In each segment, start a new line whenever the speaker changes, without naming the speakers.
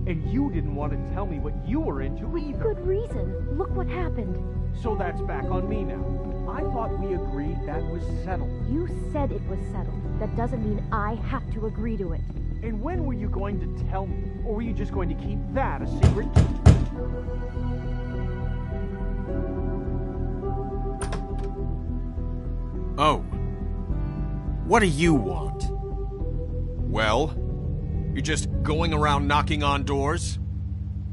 And you didn't want to tell me what you were into either.
Good reason. Look what happened.
So that's back on me now. I thought we agreed that was settled.
You said it was settled. That doesn't mean I have to agree to it.
And when were you going to tell me? Or were you just going to keep that a secret?
Oh. What do you want? Well? You're just going around knocking on doors?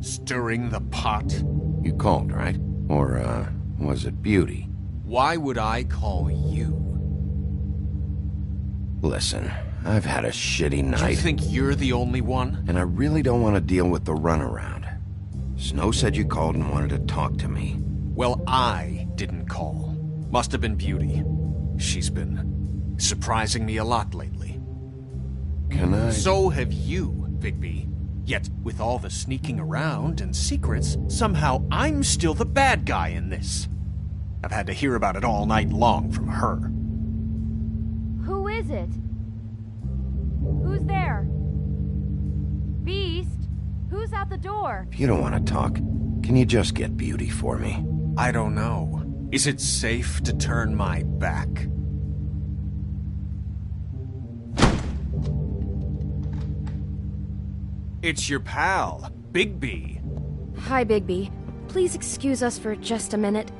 Stirring the pot?
You called, right? Or, was it Beauty?
Why would I call you?
Listen, I've had a shitty night.
Do you think you're the only one?
And I really don't want to deal with the runaround. Snow said you called and wanted to talk to me.
Well, I didn't call. Must have been Beauty. She's been surprising me a lot lately.
Can I?
So have you, Bigby. Yet, with all the sneaking around and secrets, somehow I'm still the bad guy in this. I've had to hear about it all night long from her.
Who is it? Who's there? Beast? Who's at the door?
If you don't want to talk, can you just get Beauty for me?
I don't know. Is it safe to turn my back? It's your pal, Bigby.
Hi, Bigby. Please excuse us for just a minute.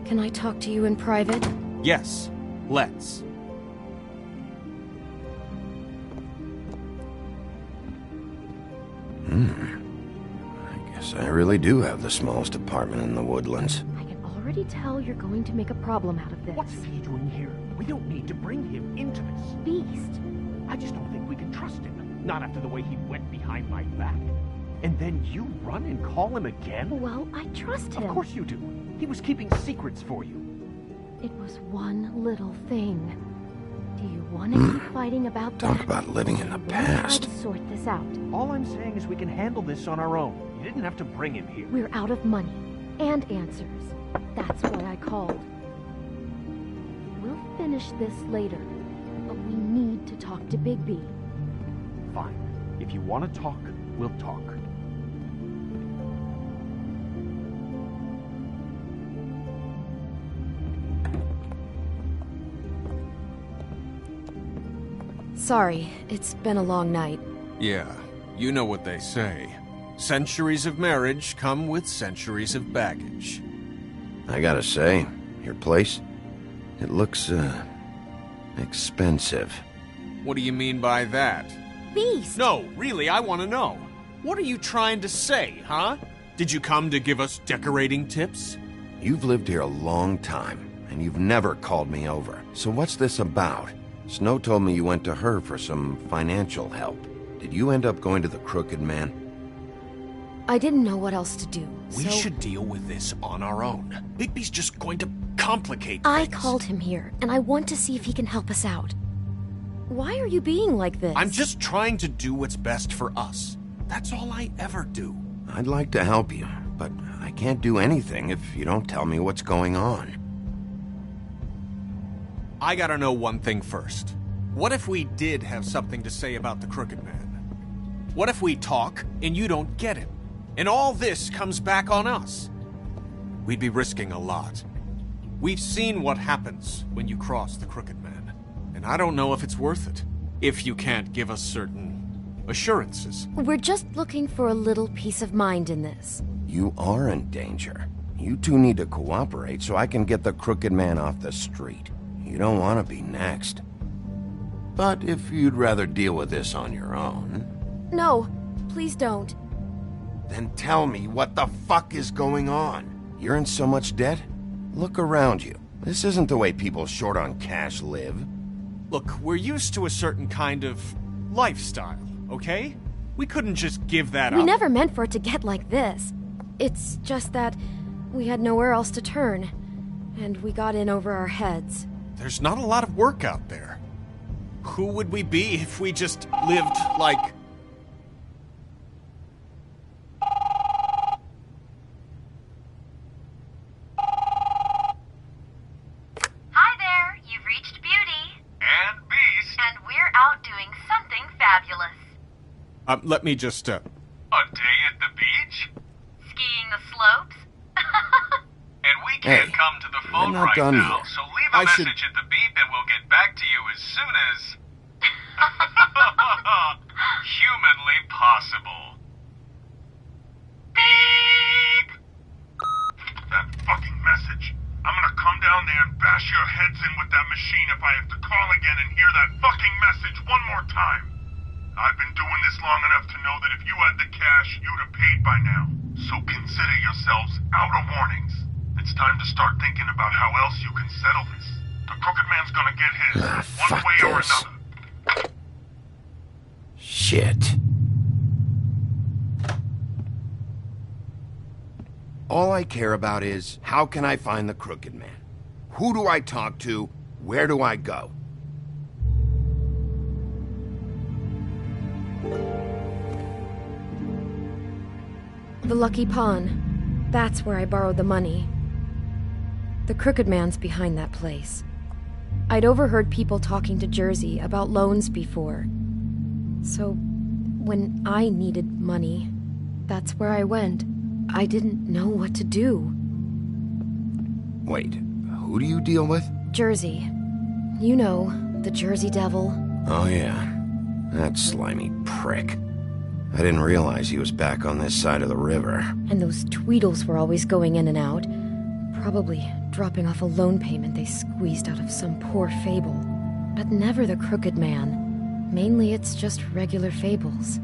Can I talk to you in private?
Yes, let's.
I guess I really do have the smallest apartment in the Woodlands.
I can already tell you're going to make a problem out of this.
What's he doing here? We don't need to bring him into this.
Beast?
I just don't think we can trust him. Not after the way he went behind my back. And then you run and call him again?
Well, I trust him.
Of course you do. He was keeping secrets for you.
It was one little thing. Do you want to keep fighting about that?
Talk about living in the
We'll
past.
try to sort this out.
All I'm saying is we can handle this on our own. You didn't have to bring him here.
We're out of money and answers. That's why I called. We'll finish this later, but we need to talk to Bigby.
Fine. If you want to talk, we'll talk.
Sorry, it's been a long night.
Yeah, you know what they say. Centuries of marriage come with centuries of baggage.
I gotta say, your place, it looks, expensive.
What do you mean by that?
Beast!
No, really, I want to know. What are you trying to say, huh? Did you come to give us decorating tips?
You've lived here a long time, and you've never called me over. So what's this about? Snow told me you went to her for some financial help. Did you end up going to the Crooked Man?
I didn't know what else to do,
We
so
should deal with this on our own. Bigby's just going to complicate
I
things.
called him here, and I want to see if he can help us out. Why are you being like this?
I'm just trying to do what's best for us. That's all I ever do.
I'd like to help you, but I can't do anything if you don't tell me what's going on.
I gotta know one thing first. What if we did have something to say about the Crooked Man? What if we talk and you don't get him? And all this comes back on us? We'd be risking a lot. We've seen what happens when you cross the Crooked Man. And I don't know if it's worth it. If you can't give us certain assurances.
We're just looking for a little peace of mind in this.
You are in danger. You two need to cooperate so I can get the Crooked Man off the street. You don't want to be next. But if you'd rather deal with this on your own...
No, please don't.
Then tell me what the fuck is going on. You're in so much debt? Look around you. This isn't the way people short on cash live.
Look, we're used to a certain kind of lifestyle, okay? We couldn't just give that up.
We never meant for it to get like this. It's just that we had nowhere else to turn, and we got in over our heads.
There's not a lot of work out there. Who would we be if we just lived like...
Hi there, you've reached Beauty.
And Beast.
And we're out doing something fabulous.
Let me just,
to the phone
not
right
done
now,
yet.
so leave a message at the beep and we'll get back to you as soon as... humanly possible. Beep! That fucking message. I'm gonna come down there and bash your heads in with that machine if I have to call again and hear that fucking message one more time. I've been doing this long enough to know that if you had the cash, you'd have paid by now. So consider yourselves out of warnings. It's time to start thinking about how else you can settle this. The Crooked Man's gonna get his, one way or another.
Shit. All I care about is, how can I find the Crooked Man? Who do I talk to? Where do I go?
The Lucky Pawn. That's where I borrowed the money. The Crooked Man's behind that place. I'd overheard people talking to Jersey about loans before. So, when I needed money, that's where I went. I didn't know what to do.
Wait, who do you deal with?
Jersey. You know, the Jersey Devil.
Oh yeah, that slimy prick. I didn't realize he was back on this side of the river.
And those Tweedles were always going in and out. Probably dropping off a loan payment they squeezed out of some poor fable. But never the Crooked Man. Mainly it's just regular fables.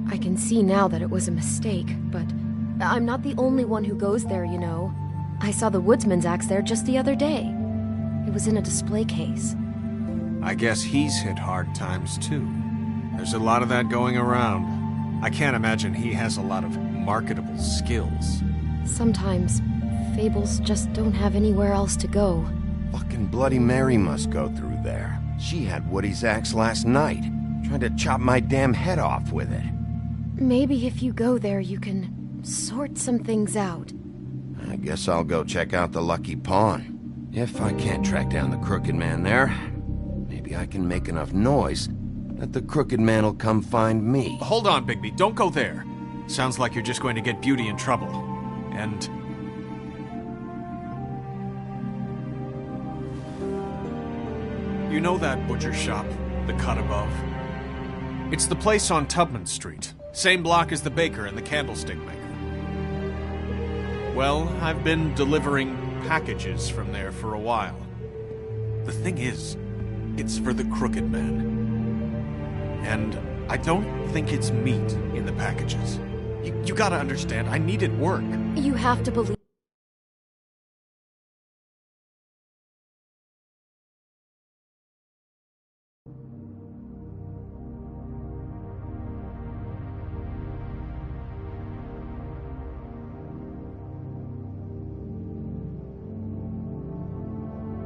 I can see now that it was a mistake, but I'm not the only one who goes there, you know. I saw the Woodsman's axe there just the other day. It was in a display case.
I guess he's hit hard times too. There's a lot of that going around. I can't imagine he has a lot of marketable skills.
Sometimes, fables just don't have anywhere else to go.
Fucking Bloody Mary must go through there. She had Woody's axe last night. Tried to chop my damn head off with it.
Maybe if you go there, you can sort some things out.
I guess I'll go check out the Lucky Pawn. If I can't track down the Crooked Man there, maybe I can make enough noise that the Crooked Man will come find me.
Hold on, Bigby. Don't go there. Sounds like you're just going to get Beauty in trouble. And... you know that butcher shop, the cut above? It's the place on Tubman Street. Same block as the baker and the candlestick maker. Well, I've been delivering packages from there for a while. The thing is, it's for the Crooked Man. And I don't think it's meat in the packages. You gotta understand, I needed work.
You have to believe...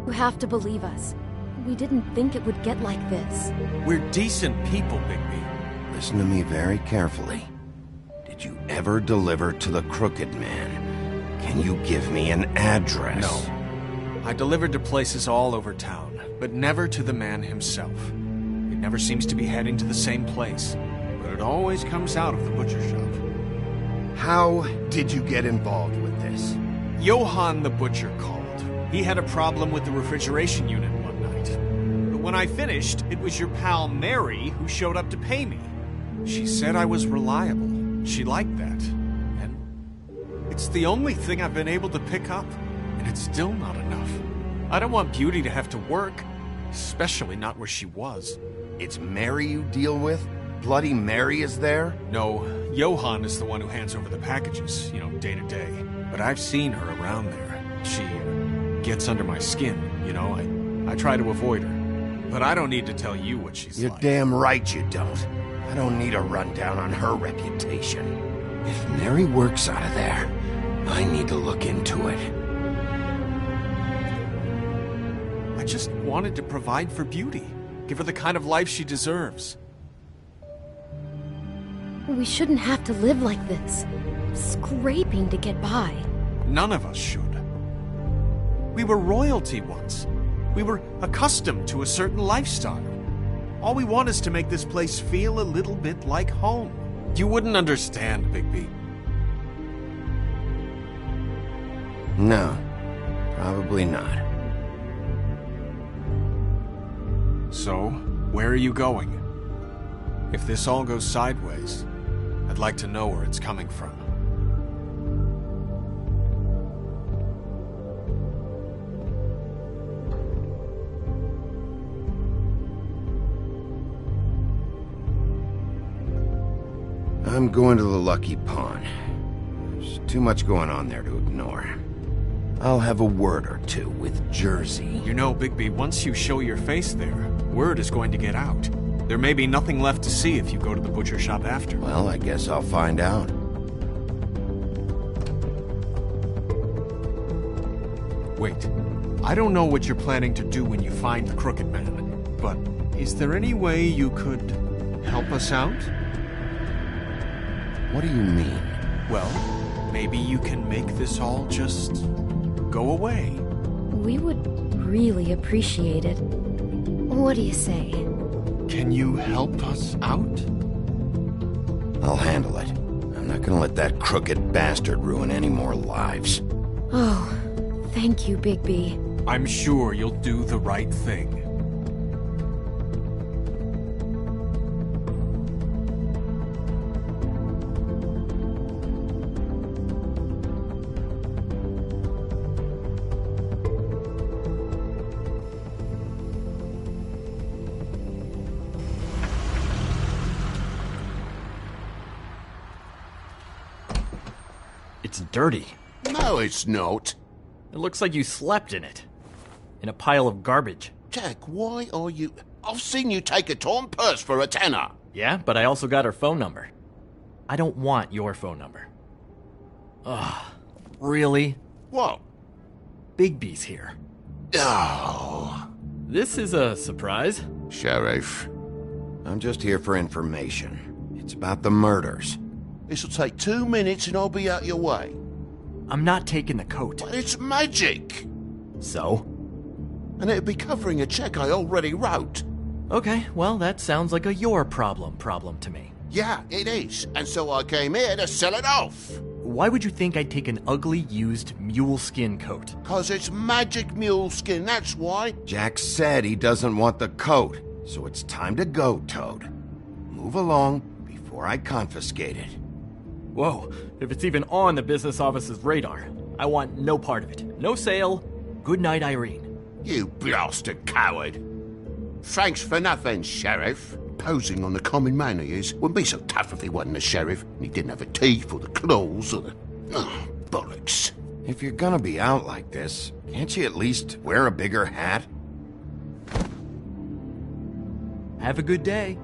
You have to believe us. We didn't think it would get like this.
We're decent people, Bigby.
Listen to me very carefully. Did you ever deliver to the Crooked Man? Can you give me an address?
No. I delivered to places all over town, but never to the man himself. It never seems to be heading to the same place, but it always comes out of the butcher shop.
How did you get involved with this?
Johann the butcher called. He had a problem with the refrigeration unit one night. But when I finished, it was your pal Mary who showed up to pay me. She said I was reliable. She liked that. And it's the only thing I've been able to pick up, and it's still not enough. I don't want Beauty to have to work, especially not where she was.
It's Mary you deal with? Bloody Mary is there?
No, Johann is the one who hands over the packages, day to day. But I've seen her around there. She gets under my skin, I try to avoid her. But I don't need to tell you what she's
You're
like.
damn right you don't. I don't need a rundown on her reputation. If Mary works out of there, I need to look into it.
I just wanted to provide for Beauty. Give her the kind of life she deserves.
We shouldn't have to live like this. Scraping to get by.
None of us should. We were royalty once. We were accustomed to a certain lifestyle. All we want is to make this place feel a little bit like home. You wouldn't understand, Bigby.
No, Probably not.
So, where are you going? If this all goes sideways, I'd like to know where it's coming from.
I'm going to the Lucky Pawn. There's too much going on there to ignore. I'll have a word or two with Jersey.
You know, Bigby, once you show your face there, word is going to get out. There may be nothing left to see if you go to the butcher shop after.
Well, I guess I'll find out.
Wait, I don't know what you're planning to do when you find the Crooked Man, but is there any way you could help us out?
What do you mean?
Well, maybe you can make this all just go away.
We would really appreciate it. What do you say?
Can you help us out?
I'll handle it. I'm not gonna let that crooked bastard ruin any more lives.
Oh, thank you, Bigby.
I'm sure you'll do the right thing.
It's dirty.
No, it's not.
It looks like you slept in it. In a pile of garbage.
Jack, why are you... I've seen you take a torn purse for a tenner.
Yeah, but I also got her phone number. I don't want your phone number. Ugh. Really?
What?
Bigby's here.
Oh.
This is a surprise.
Sheriff,
I'm just here for information. It's about the murders.
this'll take 2 minutes and I'll be out your way.
I'm not taking the coat.
But it's magic.
So?
And it'd be covering a check I already wrote.
Okay, well, that sounds like a your problem to me.
Yeah, it is. And so I came here to sell it off.
Why would you think I'd take an ugly, used mule skin coat?
'Cause it's magic mule skin, that's why.
Jack said he doesn't want the coat, so it's time to go, Toad. Move along before I confiscate it.
Whoa, if it's even on the business office's radar, I want no part of it. No sale. Good night, Irene.
You blasted coward. Thanks for nothing, Sheriff. Posing on the common man he is wouldn't be so tough if he wasn't a sheriff and he didn't have the teeth or the claws or the... Oh, bollocks.
If you're gonna be out like this, can't you at least wear a bigger hat?
Have a good day.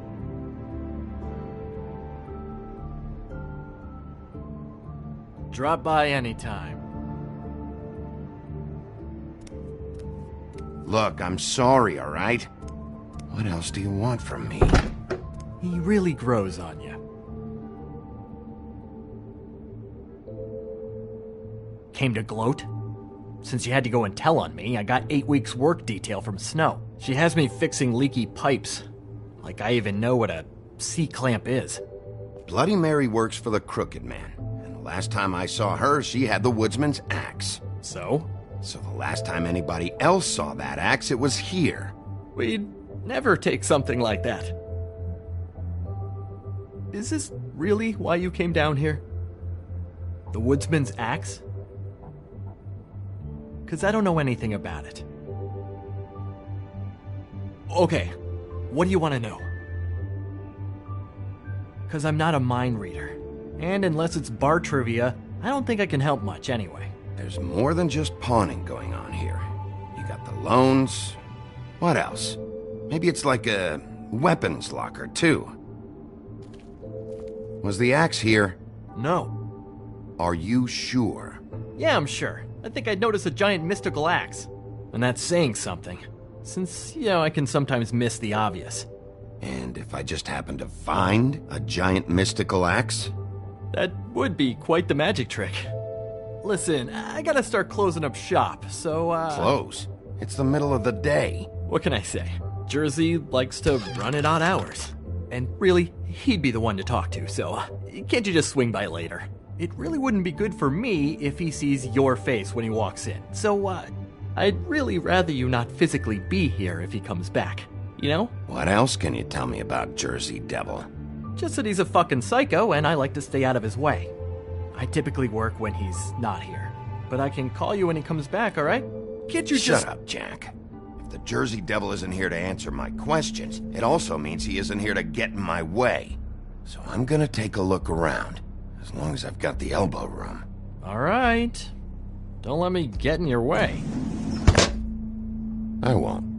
Drop by anytime.
Look, I'm sorry, all right? What else do you want from me?
He really grows on you. Came to gloat? Since you had to go and tell on me, I got 8 weeks work detail from Snow. She has me fixing leaky pipes. Like I even know what a C-clamp is.
Bloody Mary works for the Crooked Man. And the last time I saw her, she had the woodsman's axe.
So?
So the last time anybody else saw that axe, it was here.
We'd never take something like that. Is this really why you came down here? The woodsman's axe? 'Cause I don't know anything about it. Okay, what do you want to know? 'Cause I'm not a mind reader. And unless it's bar trivia, I don't think I can help much anyway.
There's more than just pawning going on here. You got the loans. What else? Maybe it's like a weapons locker, too. Was the axe here?
No.
Are you sure?
Yeah, I'm sure. I think I'd notice a giant mystical axe. And that's saying something. Since, I can sometimes miss the obvious.
And if I just happen to find a giant mystical axe?
That would be quite the magic trick. Listen, I gotta start closing up shop, so,
Close? It's the middle of the day.
What can I say? Jersey likes to run at odd hours. And really, he'd be the one to talk to, so can't you just swing by later? It really wouldn't be good for me if he sees your face when he walks in. So, I'd really rather you not physically be here if he comes back, you know?
What else can you tell me about Jersey Devil?
Just that he's a fucking psycho and I like to stay out of his way. I typically work when he's not here, but I can call you when he comes back, alright? Can't you
Shut up, Jack. If the Jersey Devil isn't here to answer my questions, it also means he isn't here to get in my way. So I'm gonna take a look around, as long as I've got the elbow room.
Alright. Don't let me get in your way.
I won't.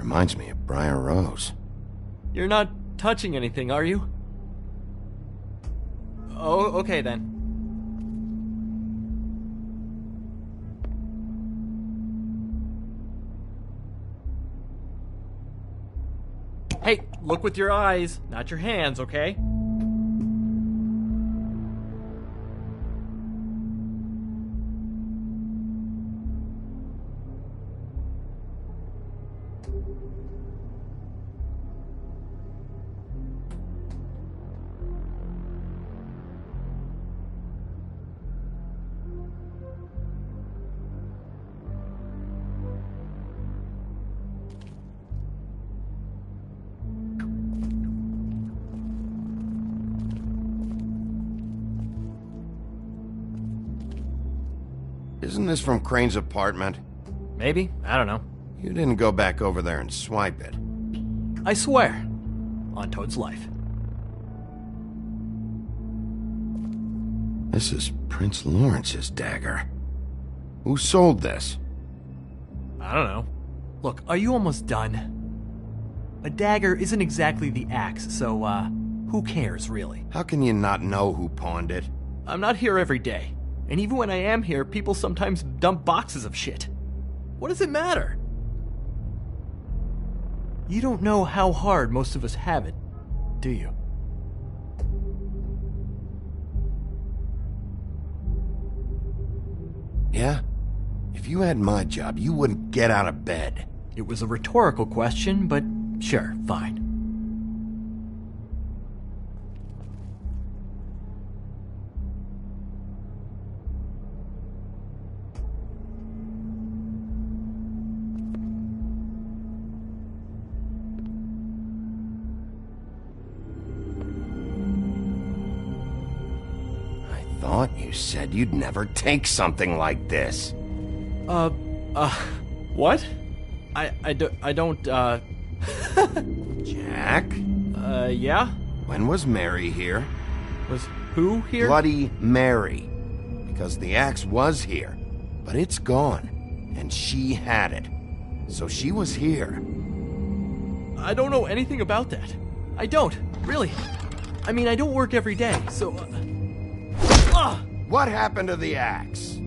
Reminds me of Briar Rose.
You're not touching anything, are you? Oh, okay then. Hey, look with your eyes, not your hands, okay?
Isn't this from Crane's apartment?
Maybe, I don't know.
You didn't go back over there and swipe it.
I swear. On Toad's life.
This is Prince Lawrence's dagger. Who sold this?
I don't know. Look, are you almost done? A dagger isn't exactly the axe, so, who cares, really?
How can you not know who pawned it?
I'm not here every day. And even when I am here, people sometimes dump boxes of shit. What does it matter? You don't know how hard most of us have it, do you?
Yeah? If you had my job, you wouldn't get out of bed.
It was a rhetorical question, but sure, fine.
Thought you said you'd never take something like this.
What? I don't,
Jack?
Yeah?
When was Mary here?
Was who here?
Bloody Mary. Because the axe was here, but it's gone, and she had it. So she was here.
I don't know anything about that. I don't, really. I mean, I don't work every day, so...
What happened to the axe?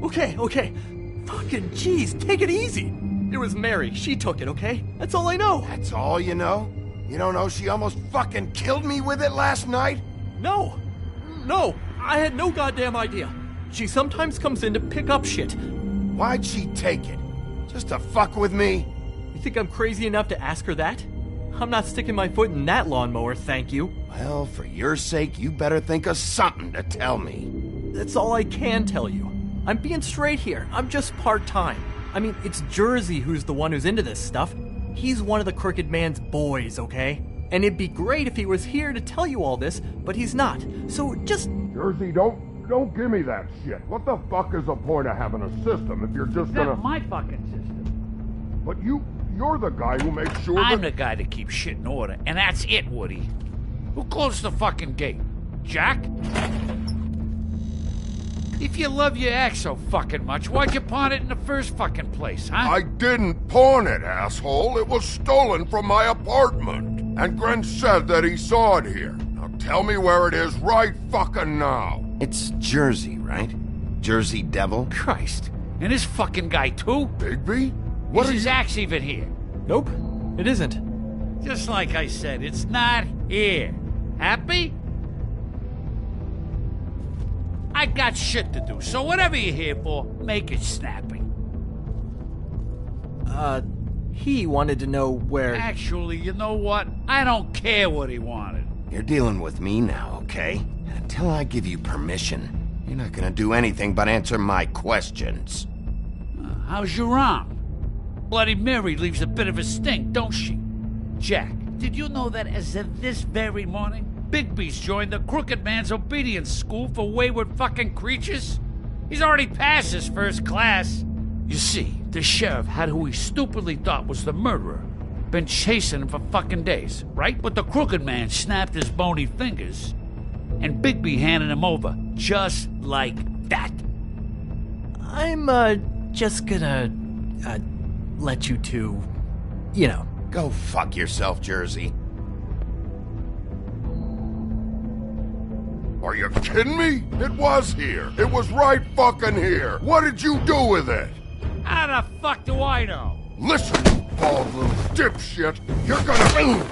Okay. Fucking jeez, take it easy. It was Mary. She took it, okay? That's all I know.
That's all you know? You don't know she almost fucking killed me with it last night?
No, I had no goddamn idea. She sometimes comes in to pick up shit.
Why'd she take it? Just to fuck with me?
You think I'm crazy enough to ask her that? I'm not sticking my foot in that lawnmower, thank you.
Well, for your sake, you better think of something to tell me.
That's all I can tell you. I'm being straight here. I'm just part-time. I mean, it's Jersey who's the one who's into this stuff. He's one of the Crooked Man's boys, okay? And it'd be great if he was here to tell you all this, but he's not. So just...
Jersey, don't give me that shit. What the fuck is the point of having a system if you're just gonna...
That's my fucking system.
But you're the guy who makes sure
I'm the guy that keeps shit in order, and that's it, Woody. Who closed the fucking gate? Jack? If you love your axe so fucking much, why'd you pawn it in the first fucking place, huh?
I didn't pawn it, asshole. It was stolen from my apartment. And Gren said that he saw it here. Now tell me where it is right fucking now.
It's Jersey, right? Jersey Devil?
Christ. And this fucking guy, too?
Bigby?
Is his axe even here?
Nope, it isn't.
Just like I said, it's not here. Happy? I got shit to do, so whatever you're here for, make it snappy.
He wanted to know where...
Actually, you know what? I don't care what he wanted.
You're dealing with me now, okay? And until I give you permission, you're not gonna do anything but answer my questions.
How's your arm? Bloody Mary leaves a bit of a stink, don't she? Jack, did you know that as of this very morning, Bigby's joined the Crooked Man's obedience school for wayward fucking creatures? He's already passed his first class. You see, the sheriff had who he stupidly thought was the murderer. Been chasing him for fucking days, right? But the Crooked Man snapped his bony fingers, and Bigby handed him over, just like that.
I'm, just gonna, let you two, you know.
Go fuck yourself, Jersey.
Are you kidding me? It was here. It was right fucking here. What did you do with it?
How the fuck do I know?
Listen, you bald little dipshit. You're gonna...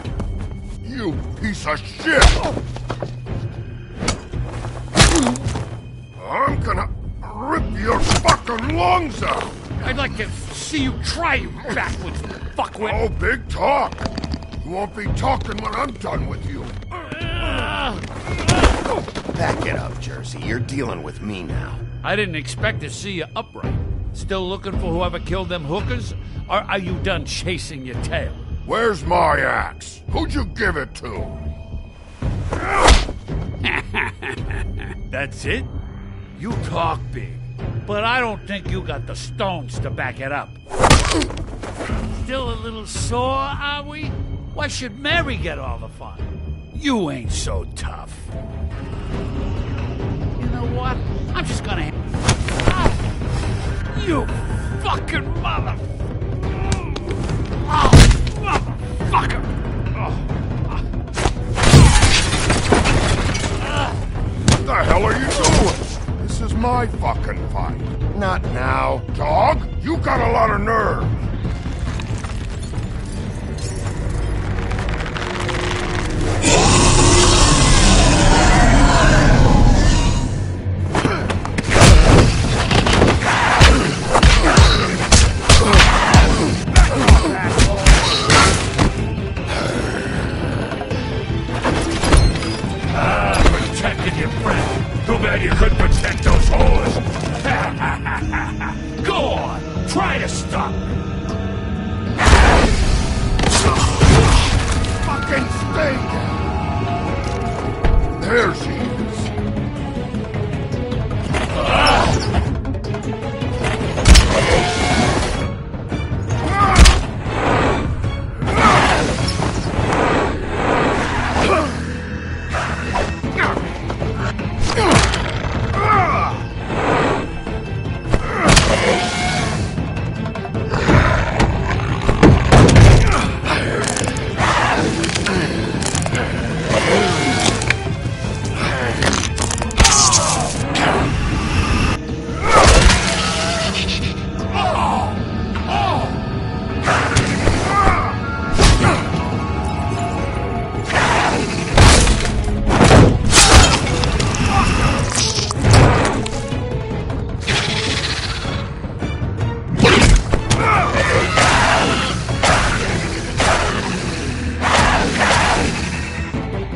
You piece of shit. I'm gonna rip your fucking lungs out.
I'd like to see you try, you backwards fuckwit.
Oh, big talk. You won't be talking when I'm done with you.
Back it up, Jersey. You're dealing with me now.
I didn't expect to see you upright. Still looking for whoever killed them hookers? Or are you done chasing your tail?
Where's my axe? Who'd you give it to?
That's it? You talk big, but I don't think you got the stones to back it up. Still a little sore, are we? Why should Mary get all the fun? You ain't so tough. You know what? I'm just gonna... Oh, you fucking mother... Oh, motherfucker!
What the hell are you doing? This is my fucking fight.
Not now.
Dog, you got a lot of nerve.
Protected your friend. Too bad you couldn't protect those whores. Go on, try to stop me.
Fucking stay down. There she is.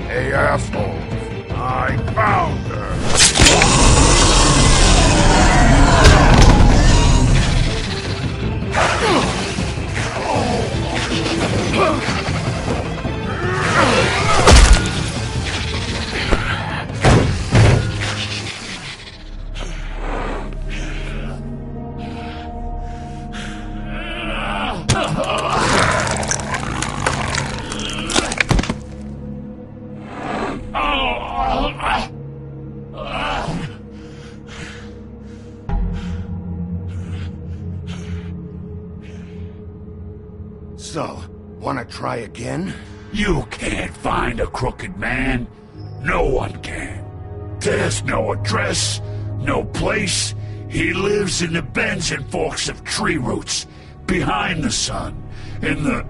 Hey, assholes. I found her.
So, wanna try again?
You can't find a crooked man. No one can. There's no address, no place. He lives in the bends and forks of tree roots, behind the sun, in the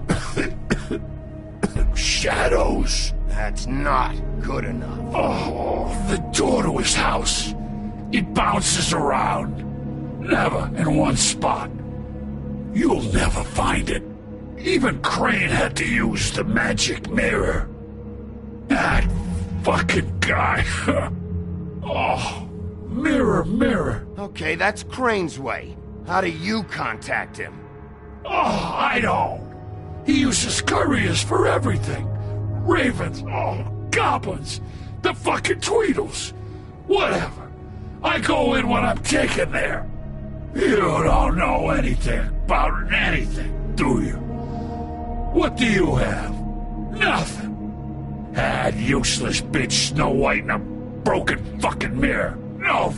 shadows.
That's not good enough.
Oh, the door to his house. It bounces around. Never in one spot. You'll never find it. Even Crane had to use the magic mirror. That fucking guy. Oh, mirror, mirror.
Okay, that's Crane's way. How do you contact him?
Oh, I don't. He uses couriers for everything. Ravens, goblins, the fucking Tweedles. Whatever. I go in when I'm taken there. You don't know anything about anything, do you? What do you have? Nothing. That useless bitch Snow White and a broken fucking mirror. No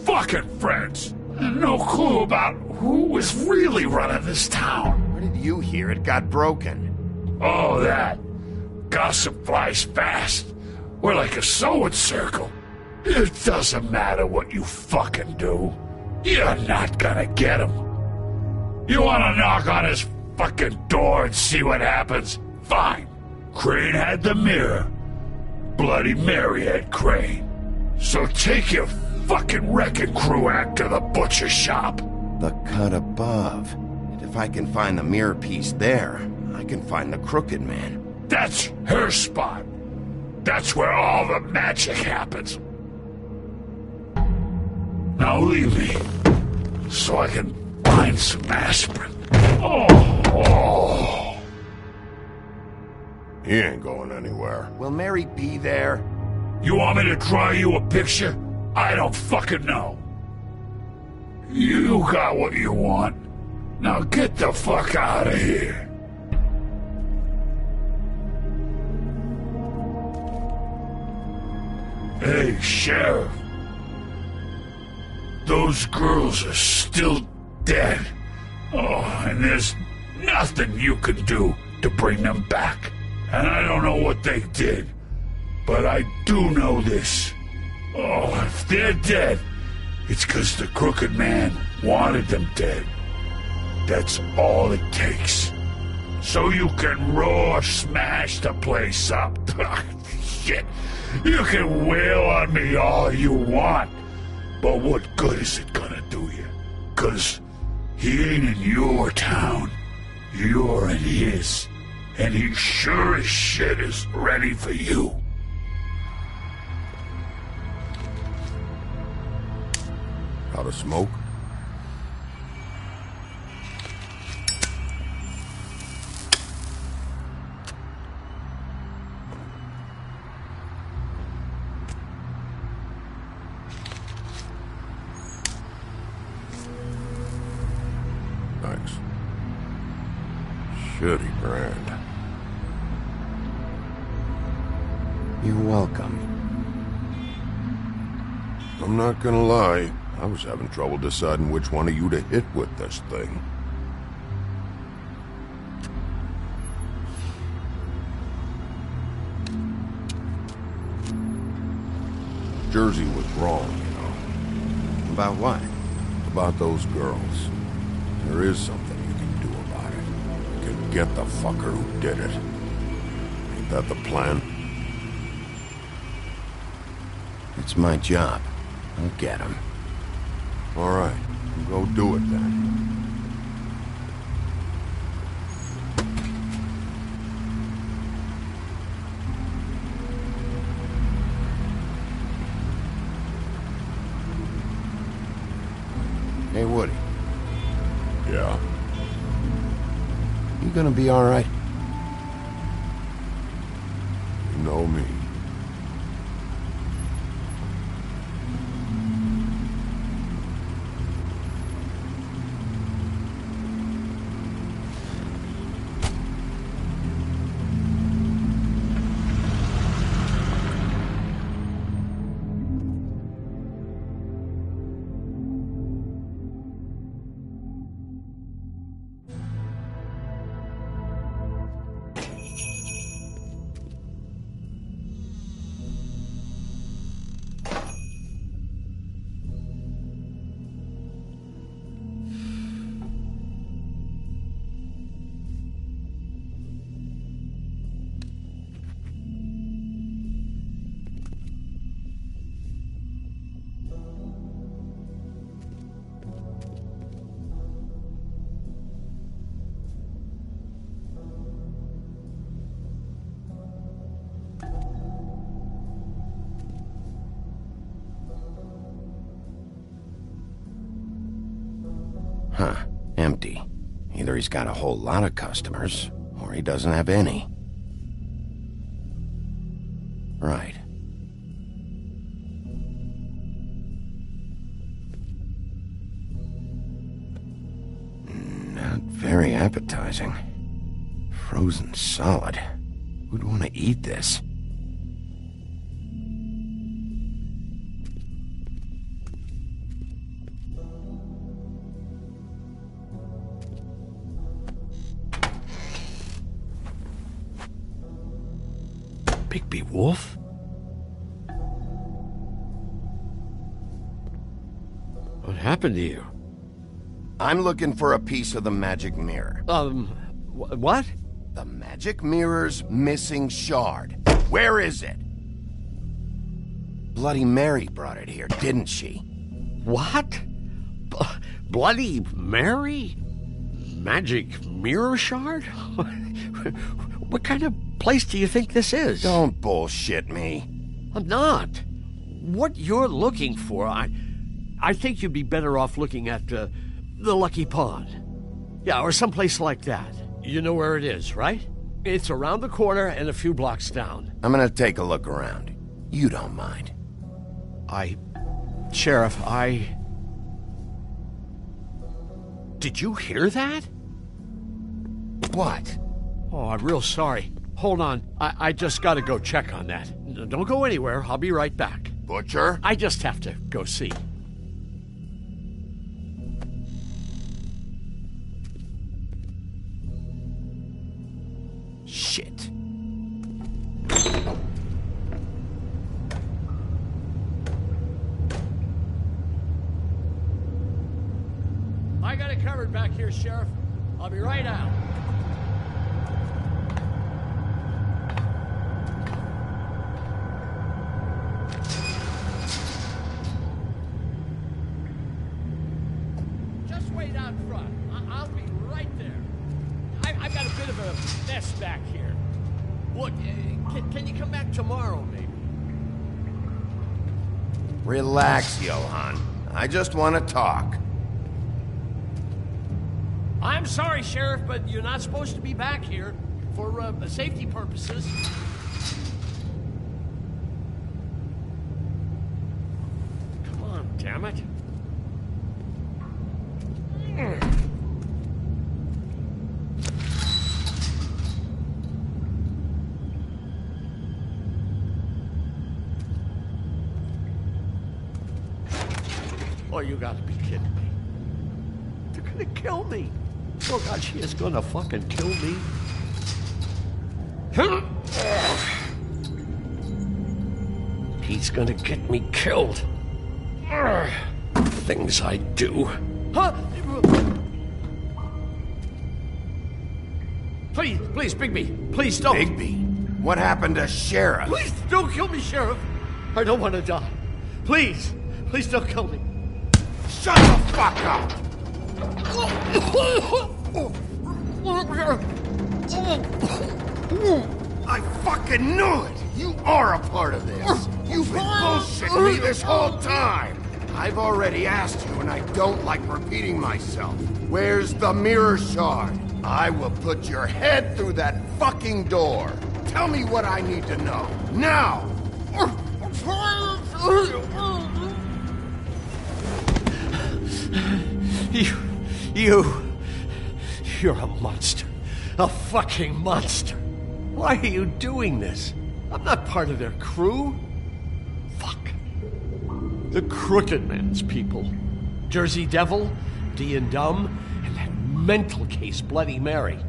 fucking friends. And no clue about who was really running this town.
Where did you hear it got broken?
Oh, that. Gossip flies fast. We're like a sewing circle. It doesn't matter what you fucking do. You're not gonna get him. You wanna knock on his fucking door and see what happens? Fine. Crane had the mirror. Bloody Mary had Crane. So take your fucking wrecking crew act to the butcher shop.
The cut above. And if I can find the mirror piece there, I can find the Crooked Man.
That's her spot. That's where all the magic happens. Now leave me, so I can find some aspirin. Oh.
He ain't going anywhere.
Will Mary be there?
You want me to draw you a picture? I don't fucking know. You got what you want. Now get the fuck out of here.
Hey, Sheriff. Those girls are still dead. Oh, and there's nothing you can do to bring them back. And I don't know what they did, but I do know this. Oh, if they're dead, it's 'cause the Crooked Man wanted them dead. That's all it takes. So you can raw smash the place up. Shit, you can wail on me all you want, but what good is it gonna do you? 'Cause he ain't in your town. You're in his. And he sure as shit is ready for you.
Out of smoke? Thanks. Shitty brand. You're welcome. I'm not gonna lie. I was having trouble deciding which one of you to hit with this thing. Jersey was wrong, you know. About what? About those girls. There is something you can do about it. You can get the fucker who did it. Ain't that the plan? It's my job. I'll get him. All right, go do it then. Hey, Woody. Yeah? You gonna be all right? You know me. Huh. Empty. Either he's got a whole lot of customers, or he doesn't have any. Right. Not very appetizing. Frozen solid. Who'd want to eat this?
Bigby Wolf? What happened to you?
I'm looking for a piece of the magic mirror.
What?
The magic mirror's missing shard. Where is it? Bloody Mary brought it here, didn't she?
What? Bloody Mary? Magic mirror shard? What kind of place do you think this is?
Don't bullshit me.
I'm not. What you're looking for, I think you'd be better off looking at the Lucky Pond. Yeah, or someplace like that. You know where it is, right? It's around the corner and a few blocks down.
I'm gonna take a look around. You don't mind.
Sheriff, Did you hear that?
What?
Oh, I'm real sorry. Hold on. I just gotta go check on that. Don't go anywhere. I'll be right back.
Butcher?
I just have to go see.
Shit.
I got it covered back here, Sheriff. I'll be right out. Just wait out front. I'll be right there. I've got a bit of a mess back here. Look, can you come back tomorrow, maybe?
Relax, Johan. I just want to talk.
I'm sorry, Sheriff, but you're not supposed to be back here for safety purposes. Come on, damn it. Oh, you gotta be kidding me. They're gonna kill me. Oh, God, she is gonna fucking kill me. He's gonna get me killed. Things I do. Huh? Please, Bigby. Please don't.
Bigby? What happened to Sheriff?
Please don't kill me, Sheriff. I don't want to die. Please don't kill me.
Shut the fuck up! I fucking knew it! You are a part of this! You've been bullshitting me this whole time! I've already asked you, and I don't like repeating myself. Where's the mirror shard? I will put your head through that fucking door! Tell me what I need to know, now!
You're a monster. A fucking monster. Why are you doing this? I'm not part of their crew. Fuck. The Crooked Man's people. Jersey Devil, D and Dumb, and that mental case Bloody Mary.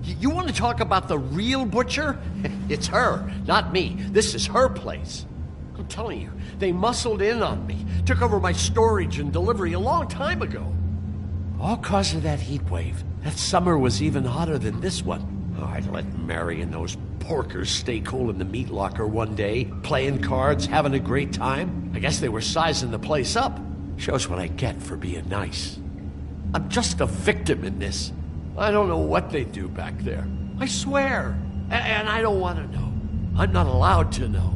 You want to talk about the real Butcher? It's her, not me. This is her place. I'm telling you, they muscled in on me, took over my storage and delivery a long time ago. All cause of that heat wave. That summer was even hotter than this one. Oh, I'd let Mary and those porkers stay cool in the meat locker one day, playing cards, having a great time. I guess they were sizing the place up. Shows what I get for being nice. I'm just a victim in this. I don't know what they do back there. I swear. And I don't want to know. I'm not allowed to know.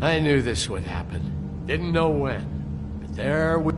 I knew this would happen. Didn't know when, but there would...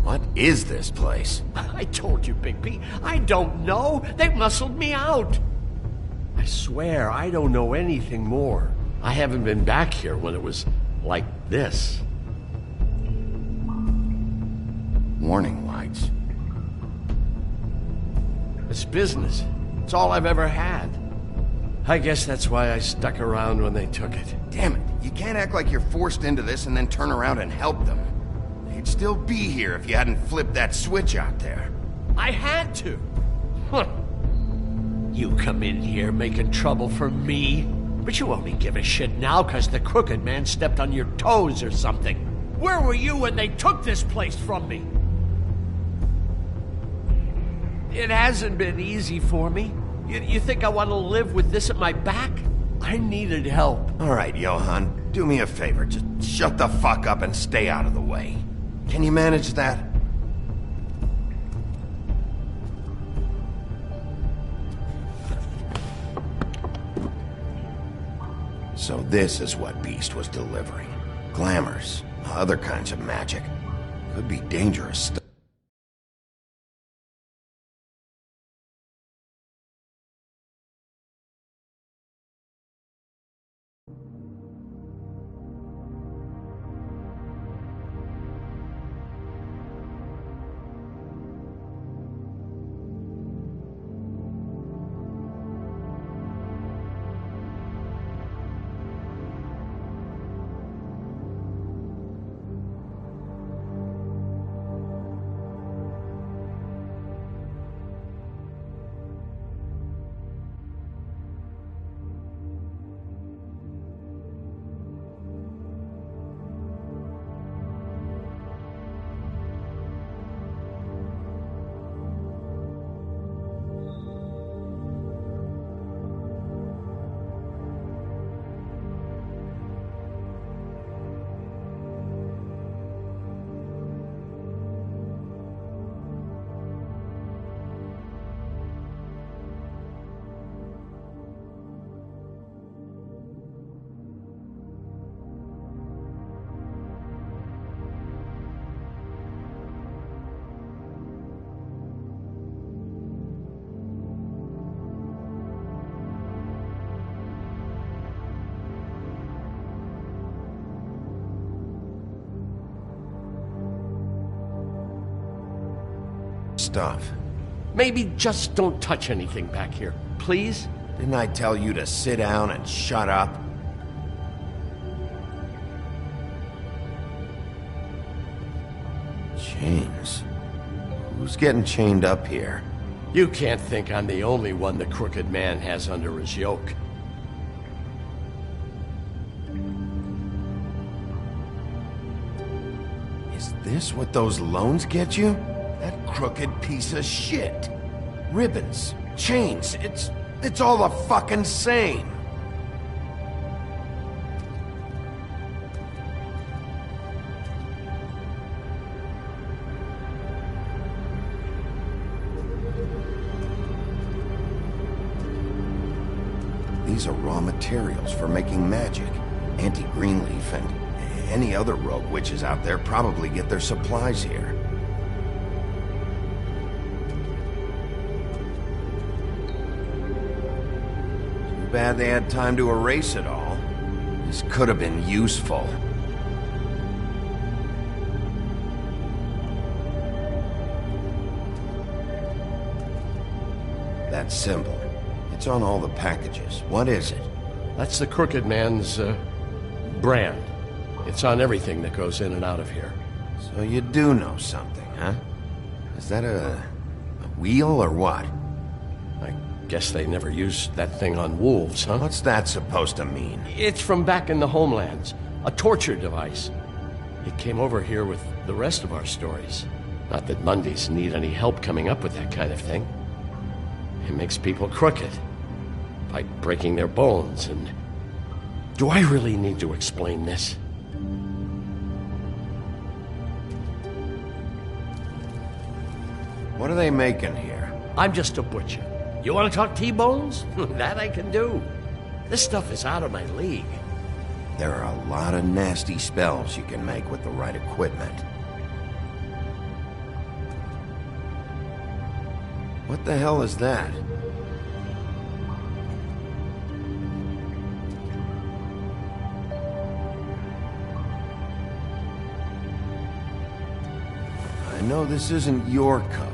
What is this place?
I told you, Bigby. I don't know. They muscled me out. I swear, I don't know anything more. I haven't been back here when it was like this.
Warning lights.
It's business. It's all I've ever had. I guess that's why I stuck around when they took it.
Damn it. You can't act like you're forced into this and then turn around and help them. They'd still be here if you hadn't flipped that switch out there.
I had to. Huh. You come in here making trouble for me, but you only give a shit now because the Crooked Man stepped on your toes or something. Where were you when they took this place from me? It hasn't been easy for me. You think I want to live with this at my back? I I needed help.
All right, Johann, do me a favor. Just shut the fuck up and stay out of the way. Can you manage that? So this is what Beast was delivering. Glamours, other kinds of magic. Could be dangerous stuff. Stuff.
Maybe just don't touch anything back here, please?
Didn't I tell you to sit down and shut up? Chains. Who's getting chained up here?
You can't think I'm the only one the Crooked Man has under his yoke.
Is this what those loans get you? That crooked piece of shit. Ribbons, chains, it's all the fucking same. These are raw materials for making magic. Auntie Greenleaf and any other rogue witches out there probably get their supplies here. Too bad they had time to erase it all. This could have been useful. That symbol. It's on all the packages. What is it?
That's the Crooked Man's, brand. It's on everything that goes in and out of here.
So you do know something, huh? Is that a wheel or what?
I guess they never used that thing on wolves, huh?
What's that supposed to mean?
It's from back in the homelands. A torture device. It came over here with the rest of our stories. Not that Mundies need any help coming up with that kind of thing. It makes people crooked. By breaking their bones and... Do I really need to explain this?
What are they making here?
I'm just a butcher. You want to talk T-bones? That I can do. This stuff is out of my league.
There are a lot of nasty spells you can make with the right equipment. What the hell is that? I know this isn't your coat.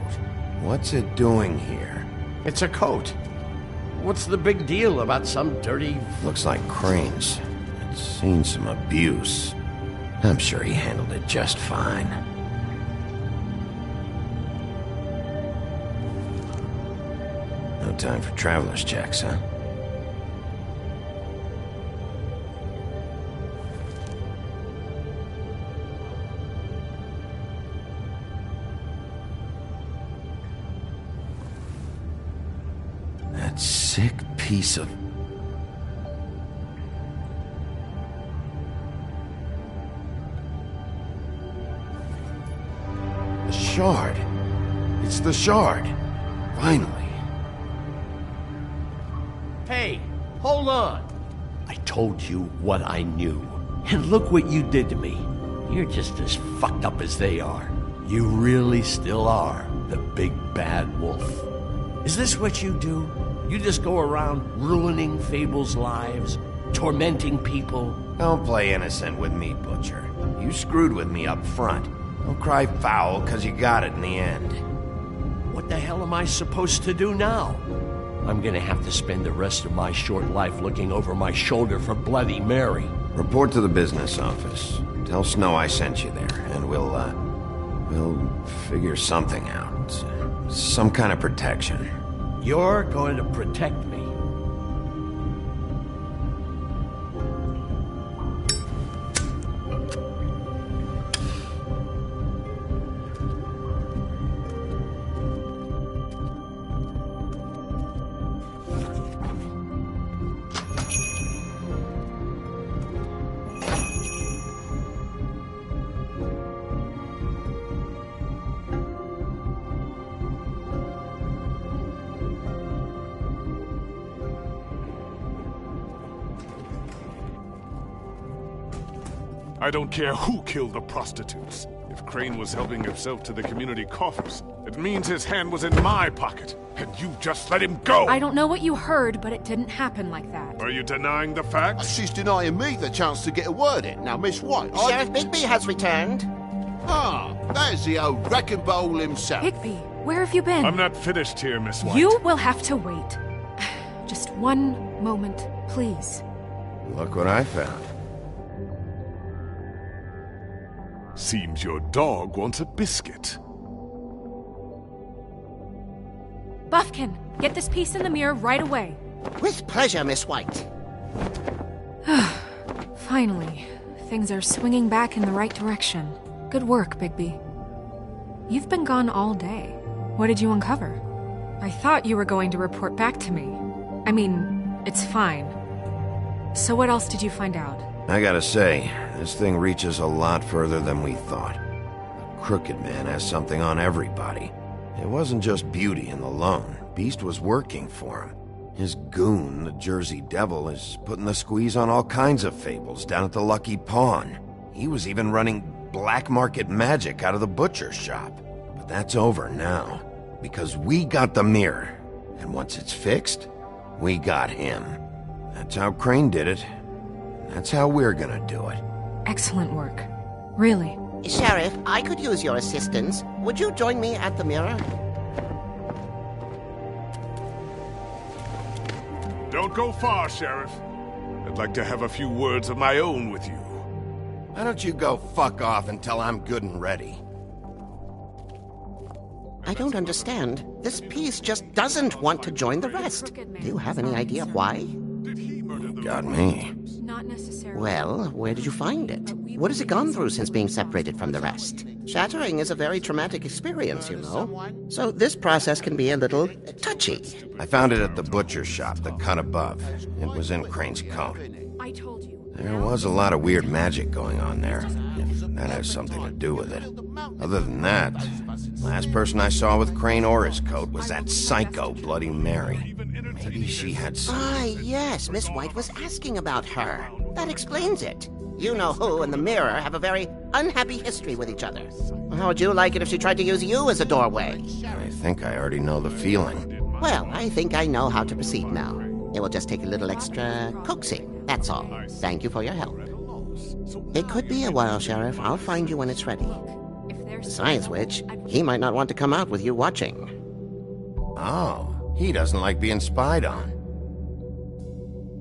What's it doing here?
It's a coat. What's the big deal about some dirty...
Looks like Crane's. It's seen some abuse. I'm sure he handled it just fine. No time for traveler's checks, huh? That sick piece of... Shard. It's the Shard. Finally.
Hey, hold on. I told you what I knew. And look what you did to me. You're just as fucked up as they are. You really still are the big bad wolf. Is this what you do? You just go around ruining Fable's lives, tormenting people?
Don't play innocent with me, Butcher. You screwed with me up front. Don't cry foul, 'cause you got it in the end.
What the hell am I supposed to do now? I'm gonna have to spend the rest of my short life looking over my shoulder for Bloody Mary.
Report to the business office. Tell Snow I sent you there, and we'll figure something out. Some kind of protection.
You're going to protect me.
I don't care who killed the prostitutes. If Crane was helping himself to the community coffers, it means his hand was in my pocket, and you just let him go!
I don't know what you heard, but it didn't happen like that.
Are you denying the facts?
She's denying me the chance to get a word in. Now, Miss White,
Sheriff Bigby has returned.
Ah, there's the old wrecking ball himself.
Bigby, where have you been?
I'm not finished here, Miss White.
You will have to wait. Just one moment, please.
Look what I found.
Seems your dog wants a biscuit.
Buffkin, get this piece in the mirror right away.
With pleasure, Miss White.
Finally, things are swinging back in the right direction. Good work, Bigby. You've been gone all day. What did you uncover? I thought you were going to report back to me. I mean, it's fine. So what else did you find out?
I gotta say, this thing reaches a lot further than we thought. The Crooked Man has something on everybody. It wasn't just Beauty and the Lone. Beast was working for him. His goon, the Jersey Devil, is putting the squeeze on all kinds of fables down at the Lucky Pawn. He was even running black market magic out of the butcher shop. But that's over now, because we got the mirror. And once it's fixed, we got him. That's how Crane did it. That's how we're gonna do it.
Excellent work. Really.
Sheriff, I could use your assistance. Would you join me at the mirror?
Don't go far, Sheriff. I'd like to have a few words of my own with you.
Why don't you go fuck off until I'm good and ready?
I don't understand. This piece just doesn't want to join the rest. Do you have any idea why?
Got me.
Not necessarily.
Well, where did you find it? What has it gone through since being separated from the rest? Shattering is a very traumatic experience, you know. So this process can be a little touchy.
I found it at the butcher shop, the cut above. It was in Crane's coat.
I told you.
There was a lot of weird magic going on there, if that has something to do with it. Other than that, last person I saw with Crane or his coat was that psycho Bloody Mary. Maybe she had some...
Ah, yes, Miss White was asking about her. That explains it. You know who and the mirror have a very unhappy history with each other. How would you like it if she tried to use you as a doorway?
I think I already know the feeling.
Well, I think I know how to proceed now. It will just take a little extra coaxing, that's all. Thank you for your help. It could be a while, Sheriff. I'll find you when it's ready. Besides which, he might not want to come out with you watching.
Oh, he doesn't like being spied on.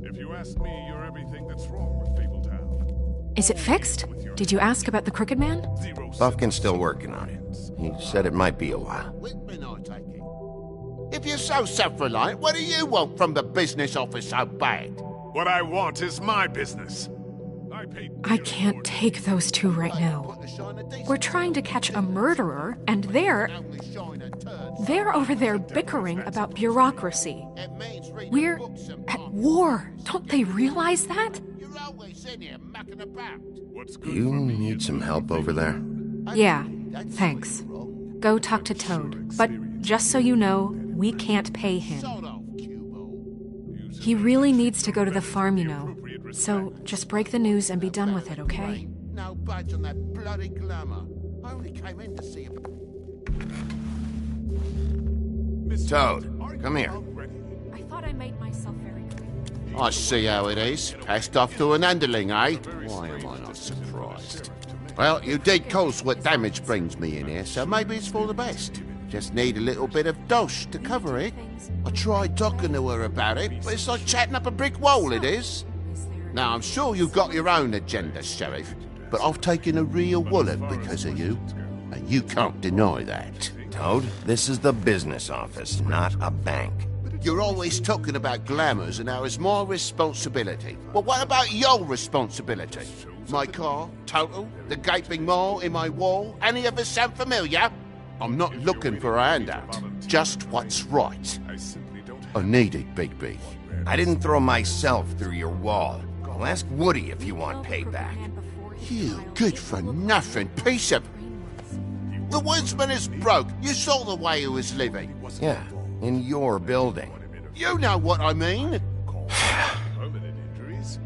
If you ask me, you're everything that's wrong with Fabletown.
Is it fixed? Did you ask about the Crooked Man?
Buffkin's still working on it. He said it might be a while.
If you're so self-reliant, what do you want from the business office so bad?
What I want is my business.
I can't take those two right now. We're trying to catch a murderer, and they're over there bickering about bureaucracy. We're at war. Don't they realize that?
You need some help over there?
Yeah, thanks. go talk to Toad. But just so you know, we can't pay him. He really needs to go to the farm, you know. So just break the news and be done with it, okay?
No budge on that bloody glamour. I only came in to see you.
Toad, come here.
I thought I made myself very clear.
I see how it is. Passed off to an underling, eh? Why am I not surprised? Well, you did cause what damage brings me in here, so maybe it's for the best. Just need a little bit of dosh to cover it. I tried talking to her about it, but it's like chatting up a brick wall, it is. Now, I'm sure you've got your own agenda, Sheriff, but I've taken a real wallop because of you, and you can't deny that.
Toad, this is the business office, not a bank.
You're always talking about glamours and how it's my responsibility. Well, what about your responsibility? My car, total, the gaping maw in my wall, any of us sound familiar? I'm not looking for a handout, just what's right. I need it, Bigby.
I didn't throw myself through your wall. I'll ask Woody if you want payback.
You good-for-nothing piece of... The woodsman is broke. You saw the way he was living.
Yeah, in your building.
You know what I mean.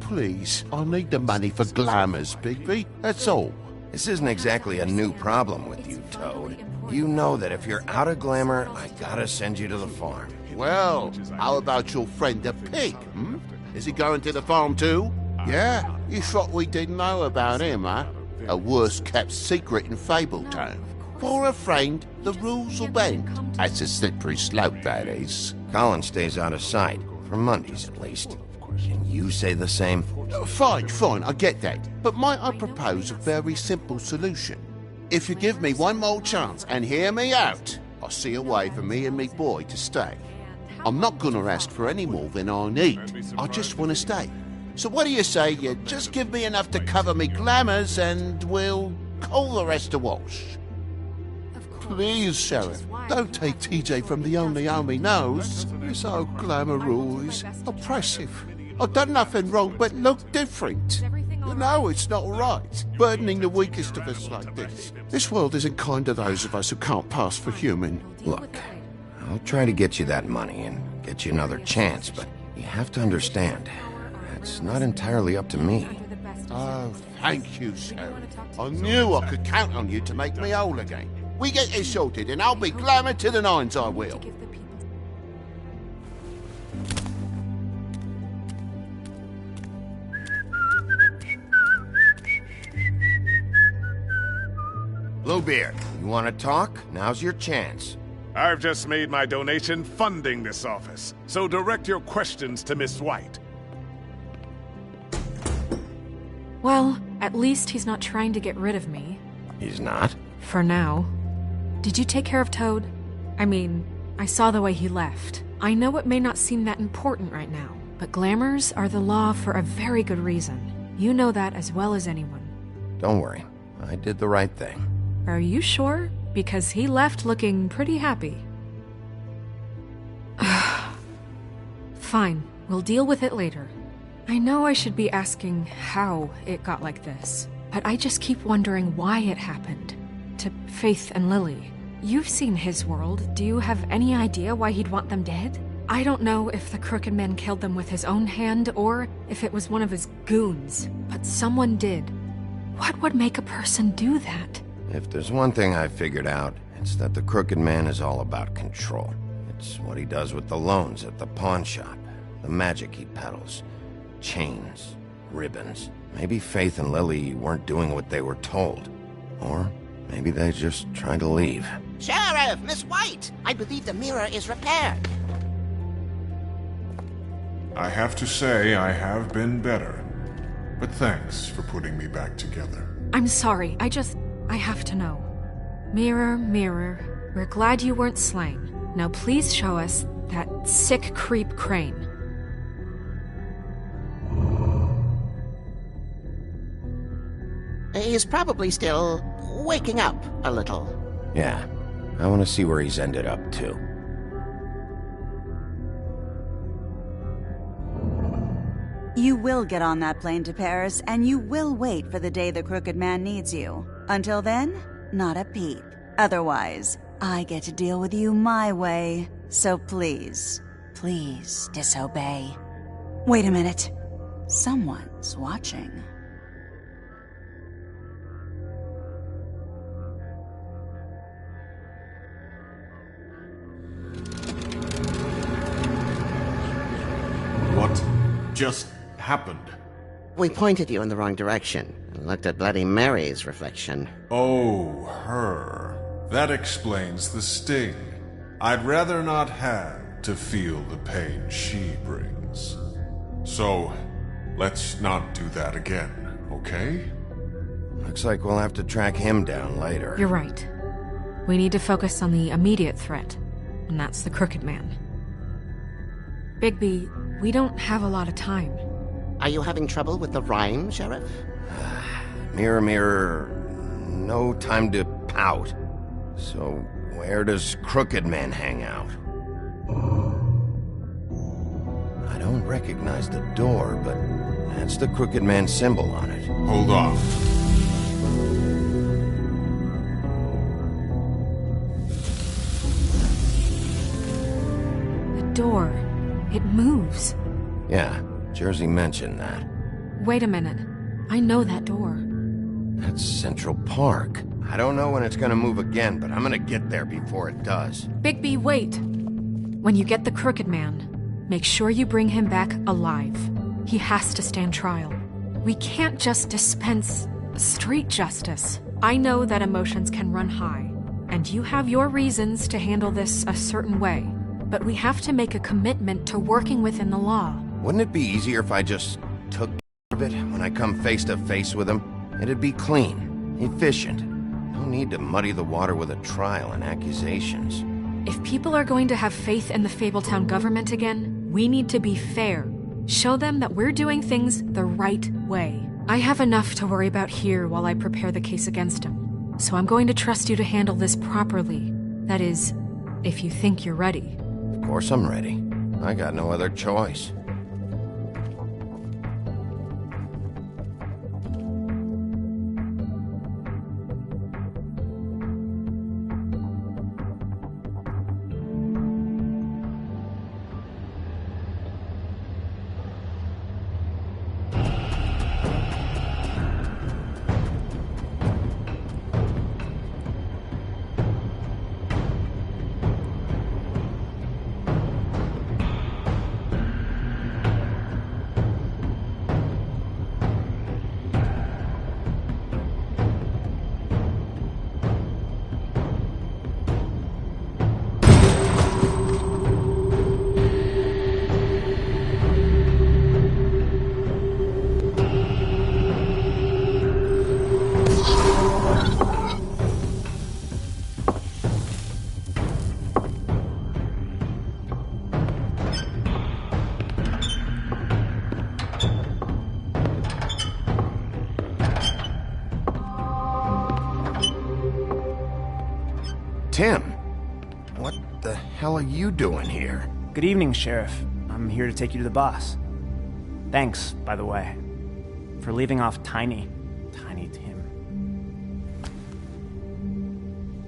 Please, I need the money for glamours, Bigby. That's all.
This isn't exactly a new problem with you, Toad. You know that if you're out of glamour, I gotta send you to the farm.
Well, how about your friend the pig, hmm? Is he going to the farm too? Yeah? You thought we didn't know about him, huh? A worst-kept secret in Fabletown. For a friend, the rules will bend. That's a slippery slope, that is.
Colin stays out of sight, for Mondays at least. Can you say the same?
Fine, I get that. But might I propose a very simple solution? If you give me one more chance and hear me out, I'll see a way for me and me boy to stay. I'm not gonna ask for any more than I need. I just want to stay. So what do you say you just give me enough to cover me glamours and we'll call the rest a wash? Please, Sheriff, don't take TJ from the only home he knows. This old glamour rule is oppressive. I've done nothing wrong but look different. You know it's not right, burdening the weakest of us like this. This world isn't kind to those of us who can't pass for human.
Look, I'll try to get you that money and get you another chance, but you have to understand, it's not entirely up to me.
Oh, thank you, Sheriff. I knew I could count on you to make me whole again. We get it sorted, and I'll be glamour to the nines, I will.
Bluebeard, you want to talk? Now's your chance.
I've just made my donation funding this office, so direct your questions to Miss White.
Well, at least he's not trying to get rid of me.
He's not?
For now. Did you take care of Toad? I mean, I saw the way he left. I know it may not seem that important right now, but glamours are the law for a very good reason. You know that as well as anyone.
Don't worry. I did the right thing.
Are you sure? Because he left looking pretty happy. Fine, we'll deal with it later. I know I should be asking how it got like this, but I just keep wondering why it happened. To Faith and Lily. You've seen his world. Do you have any idea why he'd want them dead? I don't know if the Crooked Man killed them with his own hand or if it was one of his goons, but someone did. What would make a person do that?
If there's one thing I figured out, it's that the Crooked Man is all about control. It's what he does with the loans at the pawn shop, the magic he peddles, chains, ribbons. Maybe Faith and Lily weren't doing what they were told. Or maybe they're just trying to leave.
Sheriff, Miss White! I believe the mirror is repaired.
I have to say I have been better. But thanks for putting me back together.
I'm sorry, I have to know. Mirror, mirror, we're glad you weren't slain. Now please show us that sick creep Crane.
He's probably still waking up a little.
Yeah, I want to see where he's ended up, too.
You will get on that plane to Paris, and you will wait for the day the Crooked Man needs you. Until then, not a peep. Otherwise, I get to deal with you my way. So please, please disobey. Wait a minute. Someone's watching.
What just happened?
We pointed you in the wrong direction and looked at Bloody Mary's reflection.
Oh, her. That explains the sting. I'd rather not have to feel the pain she brings. So, let's not do that again, okay?
Looks like we'll have to track him down later.
You're right. We need to focus on the immediate threat, and that's the Crooked Man. Bigby, we don't have a lot of time.
Are you having trouble with the rhyme, Sheriff?
Mirror, mirror, no time to pout. So, where does Crooked Man hang out? I don't recognize the door, but that's the Crooked Man symbol on it.
Hold on.
The door. It moves.
Yeah, Jersey mentioned that.
Wait a minute. I know that door.
That's Central Park. I don't know when it's gonna move again, but I'm gonna get there before it does.
Bigby, wait! When you get the Crooked Man, make sure you bring him back alive. He has to stand trial. We can't just dispense street justice. I know that emotions can run high, and you have your reasons to handle this a certain way. But we have to make a commitment to working within the law.
Wouldn't it be easier if I just took care of it when I come face to face with him? It'd be clean, efficient. No need to muddy the water with a trial and accusations.
If people are going to have faith in the Fabletown government again, we need to be fair. Show them that we're doing things the right way. I have enough to worry about here while I prepare the case against him. So I'm going to trust you to handle this properly. That is, if you think you're ready.
Of course I'm ready. I got no other choice. Tim, what the hell are you doing here?
Good evening, Sheriff. I'm here to take you to the boss. Thanks, by the way, for leaving off Tiny Tim.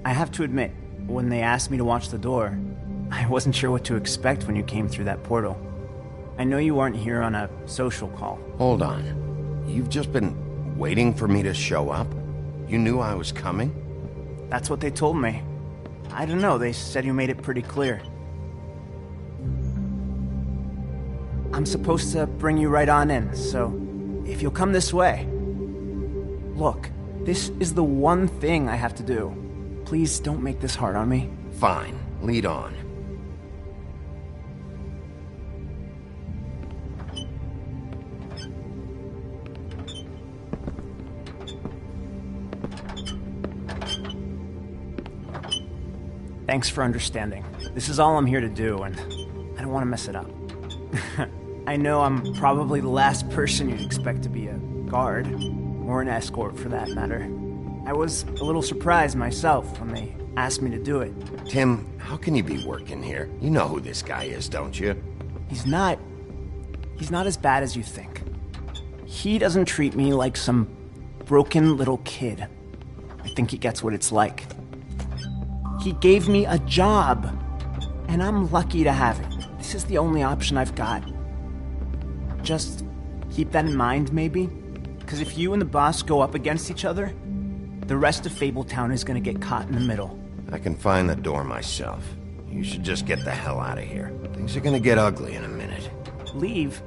I have to admit, when they asked me to watch the door, I wasn't sure what to expect when you came through that portal. I know you weren't here on a social call.
Hold on. You've just been waiting for me to show up? You knew I was coming?
That's what they told me. I don't know, they said you made it pretty clear. I'm supposed to bring you right on in, so if you'll come this way. Look, this is the one thing I have to do. Please don't make this hard on me.
Fine, lead on.
Thanks for understanding. This is all I'm here to do, and I don't want to mess it up. I know I'm probably the last person you'd expect to be a guard, or an escort for that matter. I was a little surprised myself when they asked me to do it.
Tim, how can you be working here? You know who this guy is, don't you?
He's not as bad as you think. He doesn't treat me like some broken little kid. I think he gets what it's like. He gave me a job. And I'm lucky to have it. This is the only option I've got. Just keep that in mind, maybe? Because if you and the boss go up against each other, the rest of Fabletown is gonna get caught in the middle.
I can find the door myself. You should just get the hell out of here. Things are gonna get ugly in a minute.
Leave?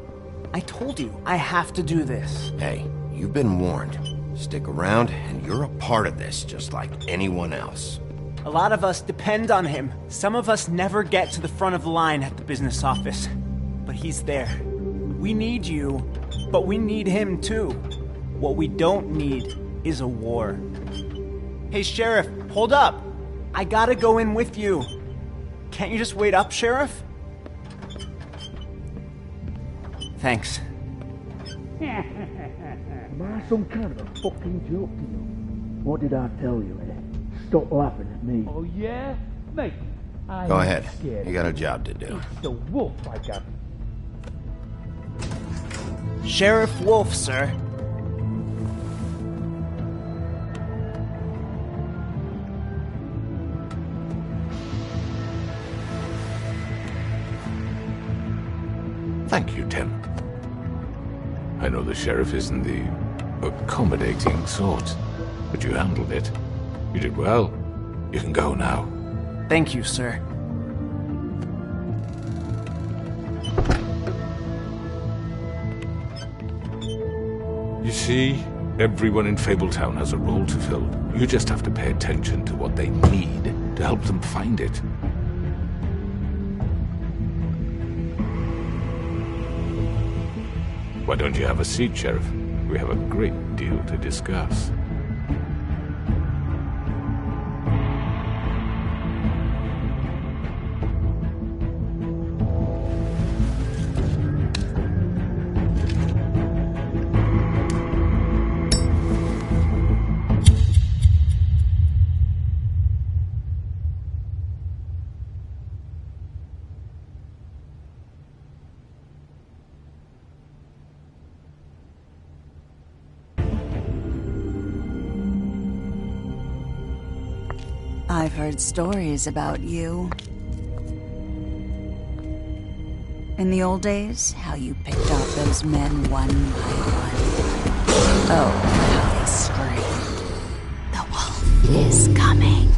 I told you, I have to do this.
Hey, you've been warned. Stick around, and you're a part of this, just like anyone else.
A lot of us depend on him. Some of us never get to the front of the line at the business office. But he's there. We need you, but we need him too. What we don't need is a war. Hey, Sheriff, hold up. I gotta go in with you. Can't you just wait up, Sheriff? Thanks.
Am I some kind of a fucking joke to you? What did I tell you, eh? Stop laughing at me. Oh, yeah? Mate, I
Go
ain't
ahead.
scared.
You got a job to do.
It's the wolf I got.
Sheriff Wolf, sir.
Thank you, Tim. I know the sheriff isn't the accommodating sort, but you handled it. You did well. You can go now.
Thank you, sir.
You see, everyone in Fabletown has a role to fill. You just have to pay attention to what they need to help them find it. Why don't you have a seat, Sheriff? We have a great deal to discuss.
I've heard stories about you. In the old days, how you picked off those men one by one. Oh, how they screamed. The wolf is coming.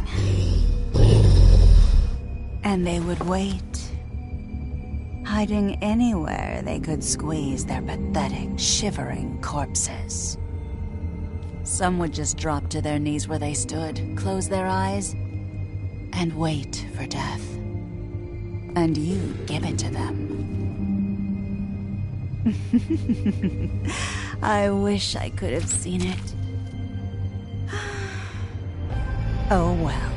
And they would wait, hiding anywhere they could squeeze their pathetic, shivering corpses. Some would just drop to their knees where they stood, close their eyes, and wait for death. And you'd give it to them. I wish I could have seen it. Oh well.